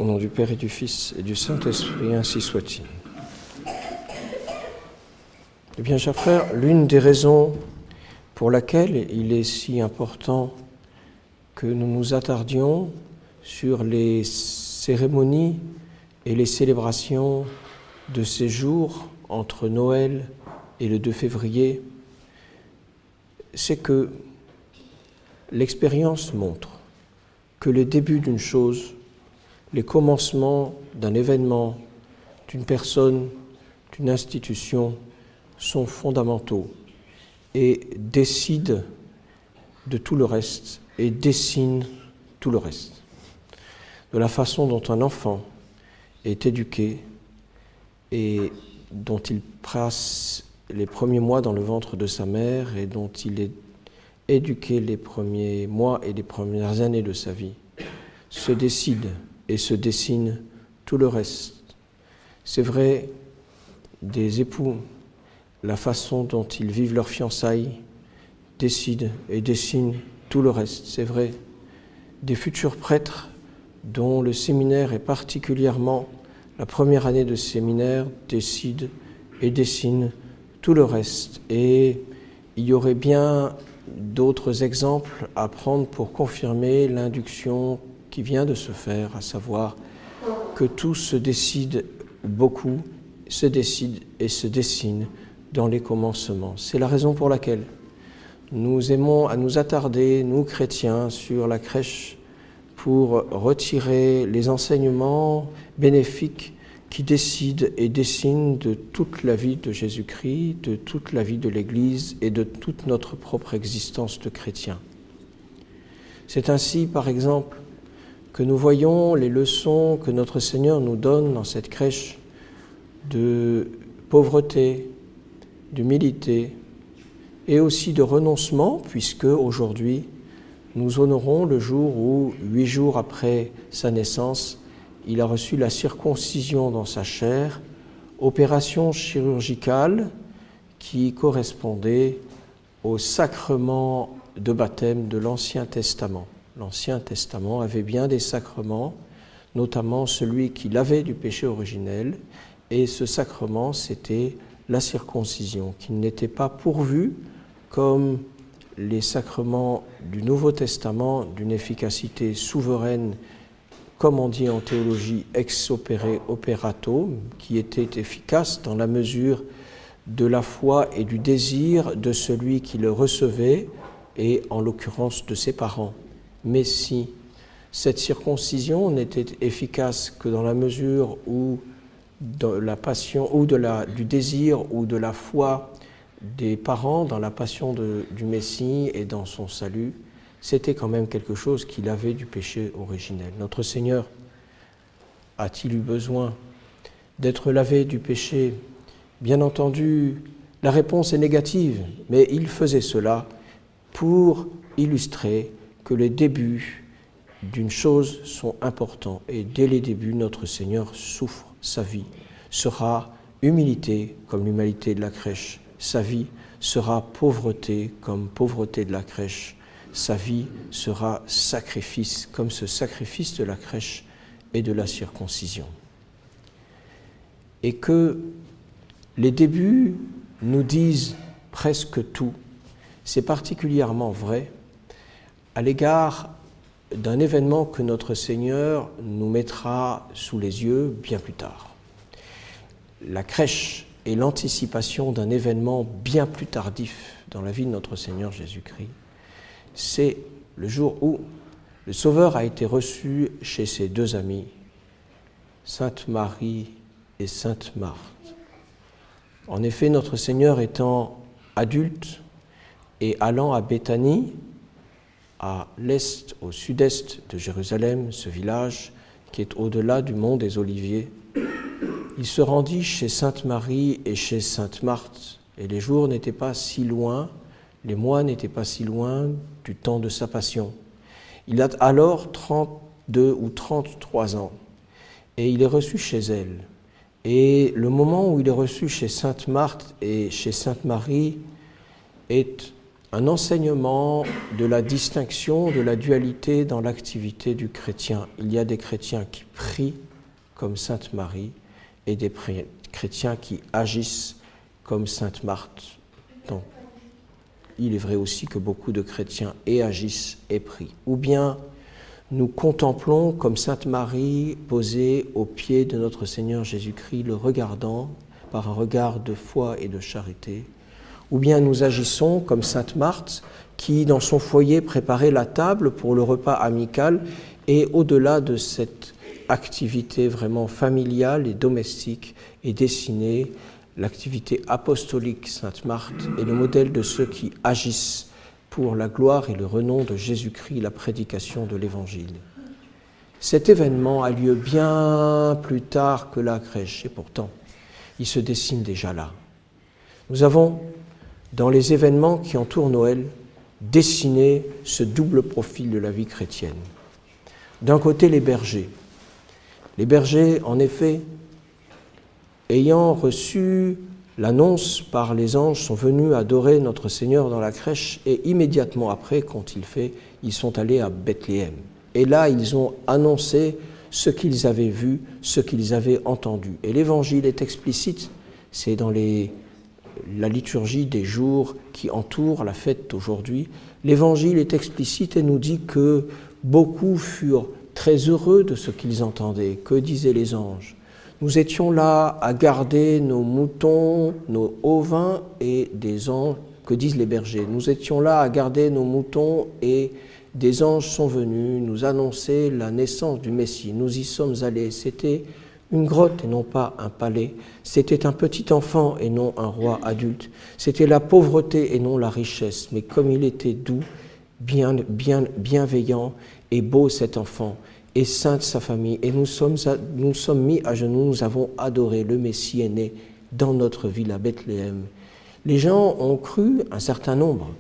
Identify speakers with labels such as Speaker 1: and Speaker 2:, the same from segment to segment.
Speaker 1: Au nom du Père et du Fils et du Saint-Esprit, ainsi soit-il. Eh bien, chers frères, l'une des raisons pour laquelle il est si important que nous nous attardions sur les cérémonies et les célébrations de ces jours entre Noël et le 2 février, c'est que l'expérience montre que les débuts d'une chose, les commencements d'un événement, d'une personne, d'une institution sont fondamentaux et décident de tout le reste et dessinent tout le reste. De la façon dont un enfant est éduqué et dont il passe les premiers mois dans le ventre de sa mère et dont il est éduqué les premiers mois et les premières années de sa vie, se décide et se dessine tout le reste. C'est vrai des époux, la façon dont ils vivent leur fiançailles décide et dessine tout le reste. C'est vrai des futurs prêtres dont le séminaire est particulièrement, la première année de séminaire, décide et dessine tout le reste. Et il y aurait bien d'autres exemples à prendre pour confirmer l'induction qui vient de se faire, à savoir que tout se décide, beaucoup se décide et se dessine dans les commencements. C'est la raison pour laquelle nous aimons à nous attarder, nous chrétiens, sur la crèche pour retirer les enseignements bénéfiques qui décident et dessinent de toute la vie de Jésus-Christ, de toute la vie de l'Église et de toute notre propre existence de chrétiens. C'est ainsi, par exemple, que nous voyons les leçons que notre Seigneur nous donne dans cette crèche de pauvreté, d'humilité et aussi de renoncement, puisque aujourd'hui, nous honorons le jour où, 8 jours après sa naissance, il a reçu la circoncision dans sa chair, opération chirurgicale qui correspondait au sacrement de baptême de l'Ancien Testament. L'Ancien Testament avait bien des sacrements, notamment celui qui lavait du péché originel, et ce sacrement, c'était la circoncision, qui n'était pas pourvu, comme les sacrements du Nouveau Testament, d'une efficacité souveraine, comme on dit en théologie, ex opere operato, qui était efficace dans la mesure de la foi et du désir de celui qui le recevait, et en l'occurrence de ses parents. Mais si cette circoncision n'était efficace que dans la mesure où de la passion ou du désir ou de la foi des parents dans la passion du Messie et dans son salut, c'était quand même quelque chose qui lavait du péché originel. Notre Seigneur a-t-il eu besoin d'être lavé du péché? Bien entendu, la réponse est négative, mais il faisait cela pour illustrer que les débuts d'une chose sont importants. Et dès les débuts, notre Seigneur souffre. Sa vie sera humilité comme l'humilité de la crèche. Sa vie sera pauvreté comme pauvreté de la crèche. Sa vie sera sacrifice comme ce sacrifice de la crèche et de la circoncision. Et que les débuts nous disent presque tout. C'est particulièrement vrai à l'égard d'un événement que notre Seigneur nous mettra sous les yeux bien plus tard. La crèche est l'anticipation d'un événement bien plus tardif dans la vie de notre Seigneur Jésus-Christ. C'est le jour où le Sauveur a été reçu chez ses 2 amies, Sainte Marie et Sainte Marthe. En effet, notre Seigneur étant adulte et allant à Béthanie, à l'est, au sud-est de Jérusalem, ce village qui est au-delà du mont des Oliviers, il se rendit chez Sainte Marie et chez Sainte Marthe, et les jours n'étaient pas si loin, les mois n'étaient pas si loin du temps de sa passion. Il a alors 32 ou 33 ans, et il est reçu chez elle. Et le moment où il est reçu chez Sainte Marthe et chez Sainte Marie est un enseignement de la distinction, de la dualité dans l'activité du chrétien. Il y a des chrétiens qui prient comme Sainte Marie et des chrétiens qui agissent comme Sainte Marthe. Donc, il est vrai aussi que beaucoup de chrétiens et agissent et prient. Ou bien nous contemplons comme Sainte Marie posée aux pieds de notre Seigneur Jésus-Christ, le regardant par un regard de foi et de charité. Ou bien nous agissons comme Sainte Marthe qui, dans son foyer, préparait la table pour le repas amical et au-delà de cette activité vraiment familiale et domestique est dessinée l'activité apostolique. Sainte Marthe est le modèle de ceux qui agissent pour la gloire et le renom de Jésus-Christ, la prédication de l'Évangile. Cet événement a lieu bien plus tard que la crèche, et pourtant, il se dessine déjà là. Nous avons, dans les événements qui entourent Noël, dessiné ce double profil de la vie chrétienne. D'un côté, les bergers. Les bergers, en effet, ayant reçu l'annonce par les anges, sont venus adorer notre Seigneur dans la crèche et immédiatement après, qu'ont-ils fait? Ils sont allés à Bethléem. Et là, ils ont annoncé ce qu'ils avaient vu, ce qu'ils avaient entendu. Et l'Évangile est explicite, c'est dans la liturgie des jours qui entourent la fête d'aujourd'hui. L'Évangile est explicite et nous dit que beaucoup furent très heureux de ce qu'ils entendaient. Que disaient les anges? Nous étions là à garder nos moutons, nos ovins et des anges. Que disent les bergers? Nous étions là à garder nos moutons et des anges sont venus nous annoncer la naissance du Messie. Nous y sommes allés. C'était une grotte et non pas un palais. C'était un petit enfant et non un roi adulte. C'était la pauvreté et non la richesse. Mais comme il était doux, bienveillant et beau cet enfant, et sainte sa famille, et nous sommes mis à genoux, nous avons adoré, le Messie est né dans notre ville à Bethléem. Les gens ont cru, un certain nombre,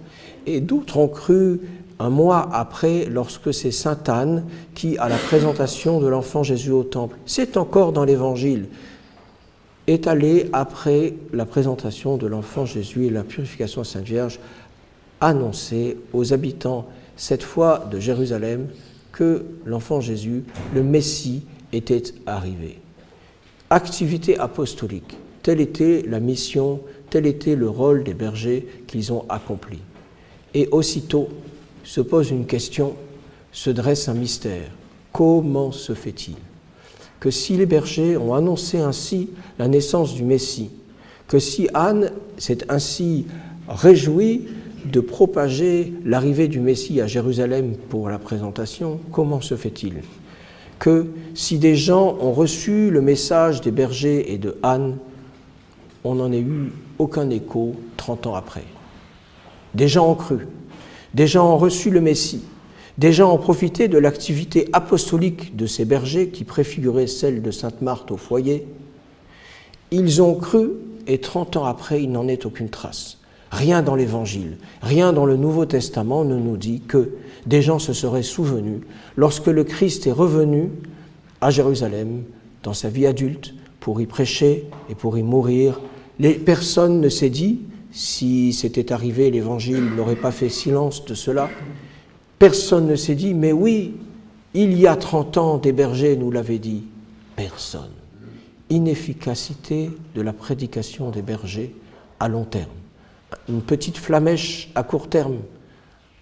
Speaker 1: et d'autres ont cru un mois après, lorsque c'est sainte Anne qui, à la présentation de l'enfant Jésus au temple, c'est encore dans l'Évangile, est allée après la présentation de l'enfant Jésus et la purification de Sainte Vierge, annoncer aux habitants, cette fois de Jérusalem, que l'enfant Jésus, le Messie, était arrivé. Activité apostolique, telle était la mission, tel était le rôle des bergers qu'ils ont accompli. Et aussitôt se pose une question, se dresse un mystère. Comment se fait-il que si les bergers ont annoncé ainsi la naissance du Messie, que si Anne s'est ainsi réjouie de propager l'arrivée du Messie à Jérusalem pour la présentation, comment se fait-il que si des gens ont reçu le message des bergers et de Anne, on n'en ait eu aucun écho 30 ans après? Des gens ont cru, des gens ont reçu le Messie, des gens ont profité de l'activité apostolique de ces bergers qui préfigurait celle de Sainte Marthe au foyer. Ils ont cru et 30 ans après, il n'en est aucune trace. Rien dans l'Évangile, rien dans le Nouveau Testament ne nous dit que des gens se seraient souvenus lorsque le Christ est revenu à Jérusalem dans sa vie adulte pour y prêcher et pour y mourir. Personne ne s'est dit, si c'était arrivé, l'Évangile n'aurait pas fait silence de cela. Personne ne s'est dit, mais oui, il y a 30 ans, des bergers nous l'avaient dit. Personne. Inefficacité de la prédication des bergers à long terme. Une petite flamèche à court terme,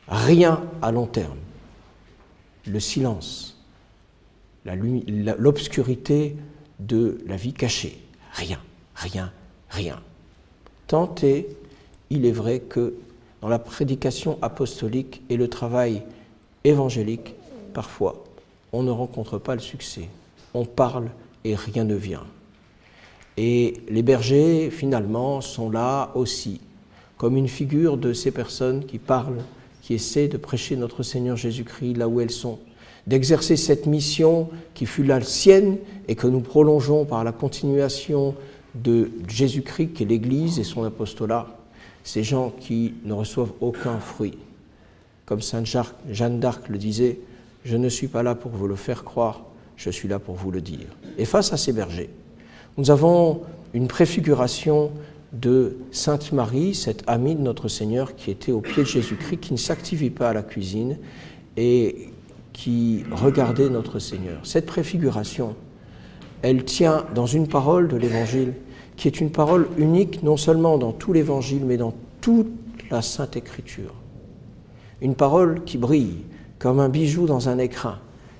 Speaker 1: rien à long terme. Le silence, l'obscurité de la vie cachée, rien, rien, rien. Tant est, il est vrai que dans la prédication apostolique et le travail évangélique, parfois, on ne rencontre pas le succès. On parle et rien ne vient. Et les bergers, finalement, sont là aussi, comme une figure de ces personnes qui parlent, qui essaient de prêcher notre Seigneur Jésus-Christ là où elles sont, d'exercer cette mission qui fut la sienne et que nous prolongeons par la continuation de Jésus-Christ, qui est l'Église et son apostolat, ces gens qui ne reçoivent aucun fruit. Comme Sainte Jeanne d'Arc le disait, « Je ne suis pas là pour vous le faire croire, je suis là pour vous le dire. » Et face à ces bergers, nous avons une préfiguration de Sainte Marie, cette amie de notre Seigneur qui était au pied de Jésus-Christ, qui ne s'activait pas à la cuisine et qui regardait notre Seigneur. Cette préfiguration, elle tient dans une parole de l'Évangile qui est une parole unique non seulement dans tout l'Évangile, mais dans toute la Sainte Écriture. Une parole qui brille comme un bijou dans un écrin,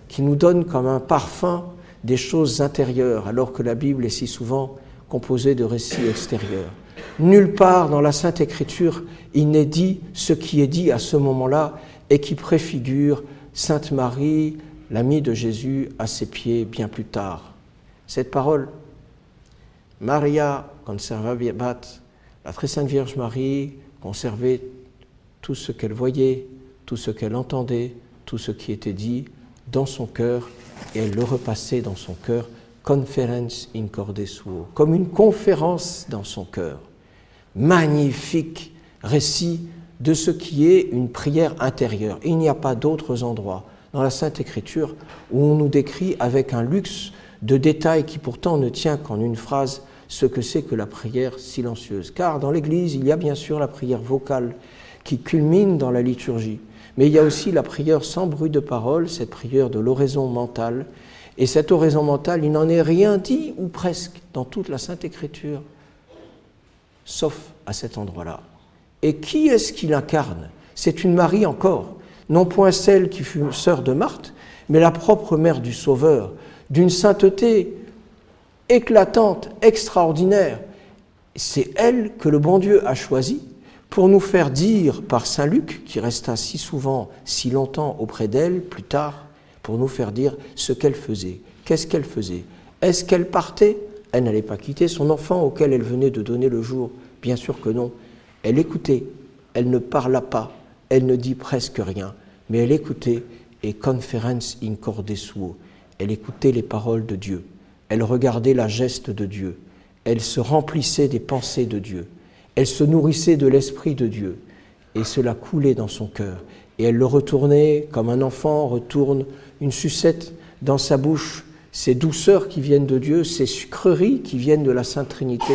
Speaker 1: qui nous donne comme un parfum des choses intérieures, alors que la Bible est si souvent composée de récits extérieurs. Nulle part dans la Sainte Écriture il n'est dit ce qui est dit à ce moment-là et qui préfigure Sainte Marie, l'amie de Jésus, à ses pieds bien plus tard. Cette parole, Maria conservabat, la très sainte Vierge Marie conservait tout ce qu'elle voyait, tout ce qu'elle entendait, tout ce qui était dit dans son cœur, et elle le repassait dans son cœur, conferens in corde suo, comme une conférence dans son cœur. Magnifique récit de ce qui est une prière intérieure. Il n'y a pas d'autres endroits dans la Sainte Écriture où on nous décrit avec un luxe de détails qui pourtant ne tient qu'en une phrase ce que c'est que la prière silencieuse. Car dans l'Église, il y a bien sûr la prière vocale qui culmine dans la liturgie, mais il y a aussi la prière sans bruit de parole, cette prière de l'oraison mentale. Et cette oraison mentale, il n'en est rien dit, ou presque, dans toute la Sainte Écriture, sauf à cet endroit-là. Et qui est-ce qui l'incarne? C'est une Marie encore, non point celle qui fut sœur de Marthe, mais la propre mère du Sauveur, d'une sainteté éclatante, extraordinaire. C'est elle que le bon Dieu a choisie pour nous faire dire par saint Luc, qui resta si souvent, si longtemps auprès d'elle, plus tard, pour nous faire dire ce qu'elle faisait. Qu'est-ce qu'elle faisait? Est-ce qu'elle partait? Elle n'allait pas quitter son enfant auquel elle venait de donner le jour. Bien sûr que non. Elle écoutait, elle ne parla pas, elle ne dit presque rien, mais elle écoutait, et conferens in corde suo. Elle écoutait les paroles de Dieu. Elle regardait la geste de Dieu. Elle se remplissait des pensées de Dieu. Elle se nourrissait de l'Esprit de Dieu. Et cela coulait dans son cœur. Et elle le retournait comme un enfant retourne une sucette dans sa bouche. Ces douceurs qui viennent de Dieu, ces sucreries qui viennent de la Sainte Trinité,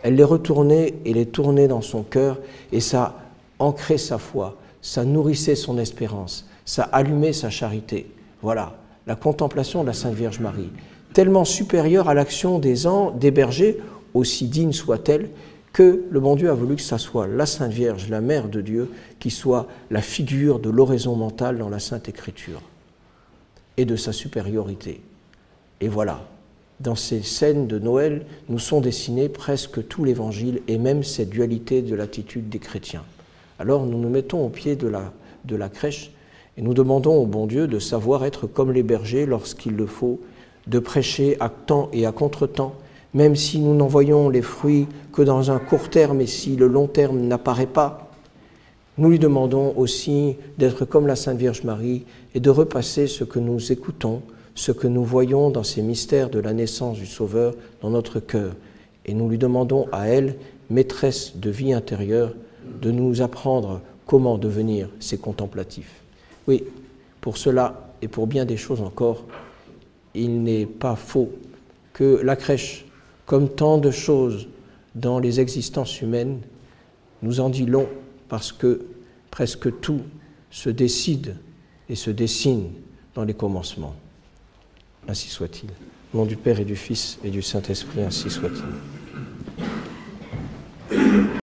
Speaker 1: elle les retournait et les tournait dans son cœur. Et ça ancrait sa foi, ça nourrissait son espérance, ça allumait sa charité. Voilà, la contemplation de la Sainte Vierge Marie, tellement supérieure à l'action des bergers, aussi digne soit-elle, que le bon Dieu a voulu que ça soit la Sainte Vierge, la Mère de Dieu, qui soit la figure de l'oraison mentale dans la Sainte Écriture et de sa supériorité. Et voilà, dans ces scènes de Noël, nous sont dessinés presque tout l'Évangile et même cette dualité de l'attitude des chrétiens. Alors nous nous mettons au pied de la crèche et nous demandons au bon Dieu de savoir être comme les bergers lorsqu'il le faut, de prêcher à temps et à contre-temps, même si nous n'en voyons les fruits que dans un court terme et si le long terme n'apparaît pas. Nous lui demandons aussi d'être comme la Sainte Vierge Marie et de repasser ce que nous écoutons, ce que nous voyons dans ces mystères de la naissance du Sauveur dans notre cœur. Et nous lui demandons à elle, maîtresse de vie intérieure, de nous apprendre comment devenir ces contemplatifs. Oui, pour cela et pour bien des choses encore, il n'est pas faux que la crèche, comme tant de choses dans les existences humaines, nous en dit long parce que presque tout se décide et se dessine dans les commencements. Ainsi soit-il. Au nom du Père et du Fils et du Saint-Esprit, ainsi soit-il.